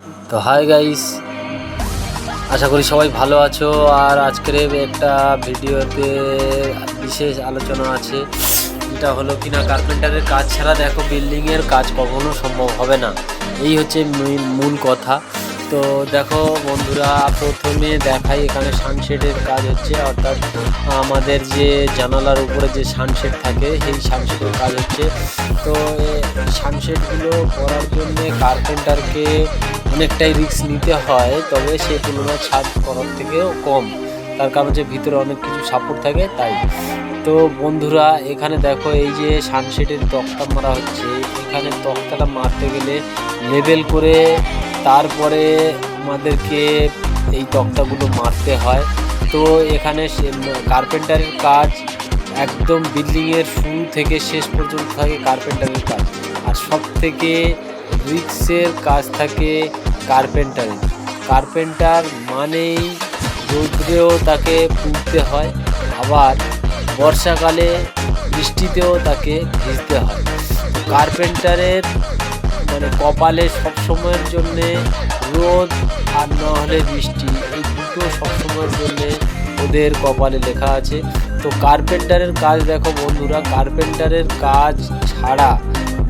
তো hi guys, আশা করি সবাই ভালো আছো। আর আজকের একটা ভিডিওতে বিশেষ আলোচনা আছে, যেটা হলো কিনা কার্পেন্টারের কাজ ছাড়া দেখো বিল্ডিংয়ের কাজ কখনো সম্ভব হবে না। এই হচ্ছে মূল কথা। তো দেখো বন্ধুরা, প্রথমে দেখাই এখানে সানশেডের কাজ হচ্ছে, অর্থাৎ আমাদের যে জানালার উপরে যে সানশেড থাকে সেই সানশেডের কাজ হচ্ছে। তো সানশেডগুলো করার জন্য কার্পেন্টারকে অনেকটাই রিস্ক নিতে হয়, তবে সেই তুলনায় ছাদ করার থেকেও কম, তার কারণ যে ভিতরে অনেক কিছু সাপোর্ট থাকে তাই। তো বন্ধুরা, এখানে দেখো এই যে সানশেডের তক্তা মারা হচ্ছে, এখানে তক্তাটা মারতে গেলে লেবেল করে তারপরে আমাদেরকে এই তক্তাগুলো মারতে হয়। তো এখানে কার্পেন্টারের কাজ একদম বিল্ডিংয়ের শুরু থেকে শেষ পর্যন্ত থাকে কার্পেন্টারের কাজ। আর সব থেকে রিক্সের কাজ থাকে কার্পেন্টারের। কার্পেন্টার মানেই রৌদ্রেও তাকে পুড়তে হয়, আবার বর্ষাকালে বৃষ্টিতেও তাকে ভিজতে হয়। কার্পেন্টারের মানে কপালে সবসময়ের জন্যে রোদ আর না হলে বৃষ্টি, এই দুটো সবসময়ের জন্যে ওদের কপালে লেখা আছে। তো কার্পেন্টারের কাজ দেখো বন্ধুরা, কার্পেন্টারের কাজ ছাড়া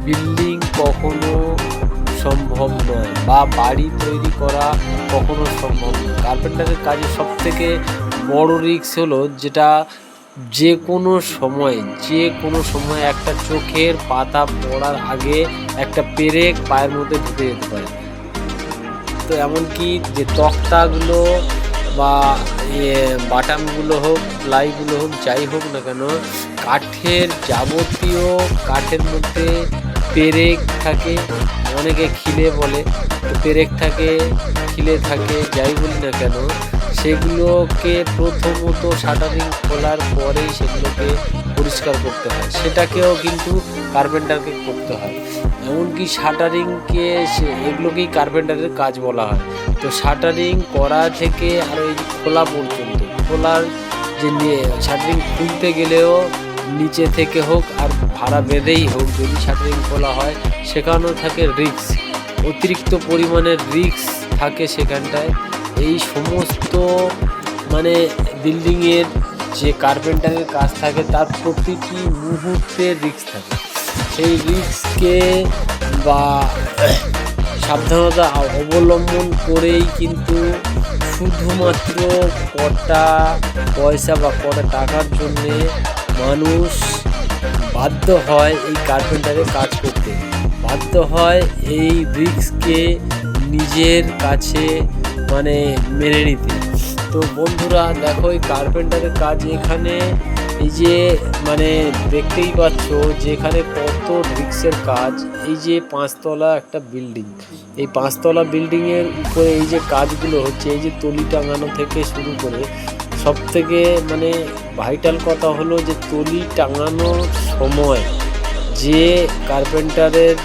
বিল্ডিং কখনো সম্ভব নয়, বা বাড়ি তৈরি করা কখনো সম্ভব নয়। কার্পেন্টারের কাজের সবথেকে বড় রিস্ক হলো যেটা যে কোনো সময় একটা চোখের পাতা পড়ার আগে একটা পেরেক পায়ের মধ্যে ঢুকে যেতে পারে। তো এমনকি যে তক্তাগুলো বা বাটামগুলো হোক, প্লাইগুলো হোক, যাই হোক না কেন, যাবতীয় কাঠের মধ্যে পেরেক থাকে, অনেকে খিলে বলে, তো পেরেক থাকে, খিলে থাকে, যাই বলি না কেন, সেগুলোকে প্রথমত শাটারিং খোলার পরেই সেগুলোকে পরিষ্কার করতে হয়, সেটাকেও কিন্তু কার্পেন্টারকে করতে হয়। এমনকি শাটারিংকে এগুলোকেই কার্পেন্টারের কাজ বলা হয়। তো শাটারিং করা থেকে আর ওই খোলা পর্যন্ত, খোলার যে শাটারিং খুলতে গেলেও নিচে থেকে হোক আর ভাড়া বেঁধেই হোক, যদি শাটারিং খোলা হয় সেখানেও থাকে রিস্ক, অতিরিক্ত পরিমাণের রিস্ক থাকে সেখানটায়। এই সমস্ত মানে বিল্ডিংয়ের যে কার্পেন্টারের কাজ থাকে তার প্রতিটি মুহূর্তে রিস্ক থাকে। সেই রিস্ককে বা সাবধানতা অবলম্বন করেই কিন্তু শুধুমাত্র কটা পয়সা বা কটা টাকার জন্যে মানুষ বাধ্য হয় এই কার্পেন্টারের কাজ করতে, বাধ্য হয় এই রিস্ককে নিজের কাছে মানে মেনে নিতে। তো বন্ধুরা দেখো, এই কার্পেন্টারের কাজ এখানে এই যে মানে দেখতেই পাচ্ছ যে এখানে কত রিক্সের কাজ। এই যে 5 তলা একটা বিল্ডিং, এই 5 তলা বিল্ডিংয়ের উপরে এই যে কাজগুলো হচ্ছে, এই যে তলি টাঙানো থেকে শুরু করে সব থেকে মানে ভাইটাল কথা হলো যে তলি টাঙানোর সময় যে কার্পেন্টারের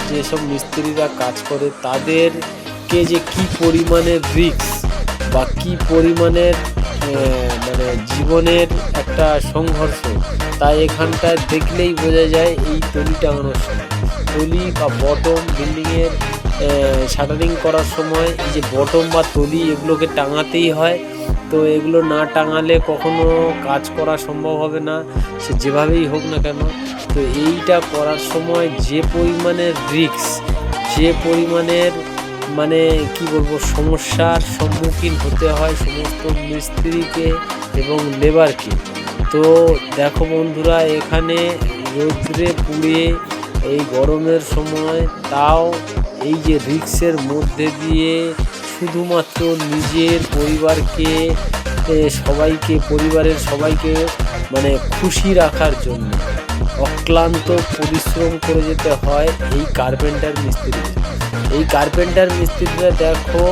যেসব মিস্ত্রিরা কাজ করে তাদেরকে যে কি পরিমাণের রিস্ক বা কি পরিমাণের মানে জীবনের একটা সংঘর্ষ, তাই এখানটায় দেখলেই বোঝা যায়। এই তলি টাঙানোর সময়, তলি বা বটম বিল্ডিংয়ের শাটারিং করার সময় এই যে বটম বা তলি এগুলোকে টাঙাতেই হয়। তো এগুলো না টাঙালে কখনো কাজ করা সম্ভব হবে না, সে যেভাবেই হোক না কেন। তো এইটা করার সময় যে পরিমাণের রিস্ক, যে পরিমাণের মানে কি বলবো সমস্যার সম্মুখীন হতে হয় সমস্ত মিস্ত্রিকে এবং লেবারকে। তো দেখো বন্ধুরা, এখানে রৌদ্রে পুড়ে এই গরমের সময় তাও এই যে রিস্কের মধ্যে দিয়ে শুধুমাত্র নিজের পরিবারকে পরিবারের সবাইকে মানে খুশি রাখার জন্য অক্লান্ত পরিশ্রম করে যেতে হয় এই কার্পেন্টার মিস্ত্রিদের। এই কার্পেন্টার মিস্ত্রিরা দেখো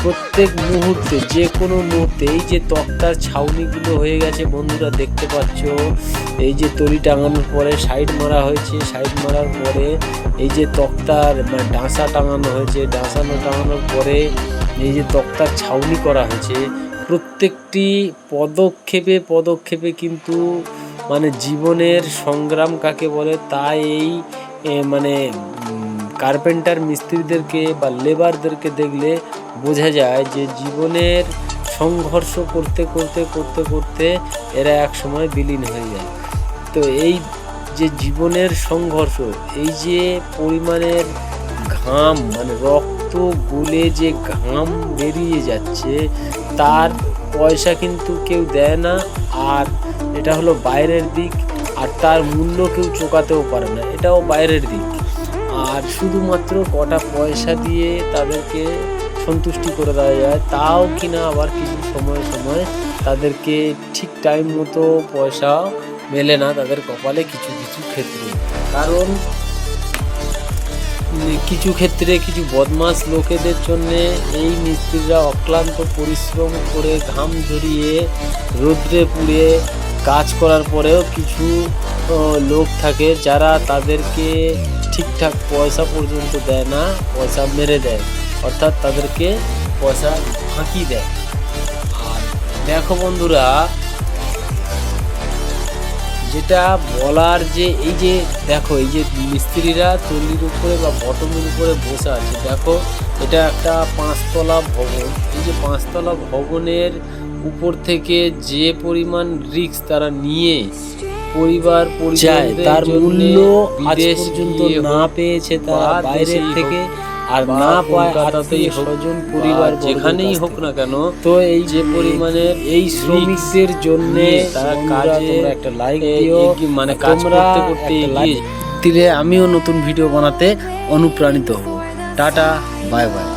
প্রত্যেক মুহূর্তে, যে কোনো মুহূর্তে, এই যে তক্তার ছাউনিগুলো হয়ে গেছে বন্ধুরা দেখতে পাচ্ছ, এই যে তলি টাঙানোর পরে সাইড মারা হয়েছে, সাইড মারার পরে এই যে তক্তার ডাঁসা টাঙানো হয়েছে, টাঙানোর পরে এই যে তক্তার ছাউনি করা হয়েছে, প্রত্যেকটি পদক্ষেপে কিন্তু মানে জীবনের সংগ্রাম কাকে বলে, তাই এই মানে কার্পেন্টার মিস্ত্রিদেরকে বা লেবারদেরকে দেখলে বোঝা যায় যে জীবনের সংঘর্ষ করতে করতে করতে করতে এরা এক সময় বিলীন হয়ে যায়। তো এই যে জীবনের সংঘর্ষ, এই যে পরিমাণের ঘাম মানে রক্ত গলে যে ঘাম বেরিয়ে যাচ্ছে, তার পয়সা কিন্তু কেউ দেয় না। আর এটা হলো বাইরের দিক, আর তার মূল্য কেউ চোকাতেও পারে না, এটাও বাইরের দিক। আর শুধুমাত্র কটা পয়সা দিয়ে তাদেরকে সন্তুষ্টি করে দেওয়া যায়, তাও কিনা আবার কিছু সময় সময় তাদেরকে ঠিক টাইম মতো পয়সা মেলে না তাদের কপালে কিছু কিছু ক্ষেত্রে। কারণ কিছু ক্ষেত্রে কিছু বদমাশ লোকেদের জন্যে এই মিস্ত্রিরা অক্লান্ত পরিশ্রম করে ঘাম ঝরিয়ে রোদ্রে পুড়ে কাজ করার পরেও কিছু লোক থাকে যারা তাদেরকে ঠিকঠাক পয়সা পর্যন্ত দেয় না, পয়সা মেরে দেয়, অর্থাৎ তাদেরকে পয়সা ফাঁকি দেয়। আর দেখো বন্ধুরা, যেটা বলার যে এই যে দেখো, এই যে মিস্ত্রিরা তলির উপরে বা বটমের উপরে বসে আছে, দেখো এটা একটা 5 তলা ভবন। এই যে 5 তলা ভবনের উপর থেকে যে পরিমাণ রিস্ক তারা নিয়ে পরিবার পরিজনদের তার মূল্য আজ পর্যন্ত না পেয়েছে তারা বাইরের থেকে, আর না পায় আত্মীয় স্বজন পরিবার যেখানেই হোক না কেন। তো এই যে পরিমাণের এই শ্রমিকদের জন্য তারা কাজে একটা লাইক দিও, মানে কাজ করতে করতে এগিয়ে আমিও নতুন ভিডিও বানাতে অনুপ্রাণিত হব। Tata, bye bye.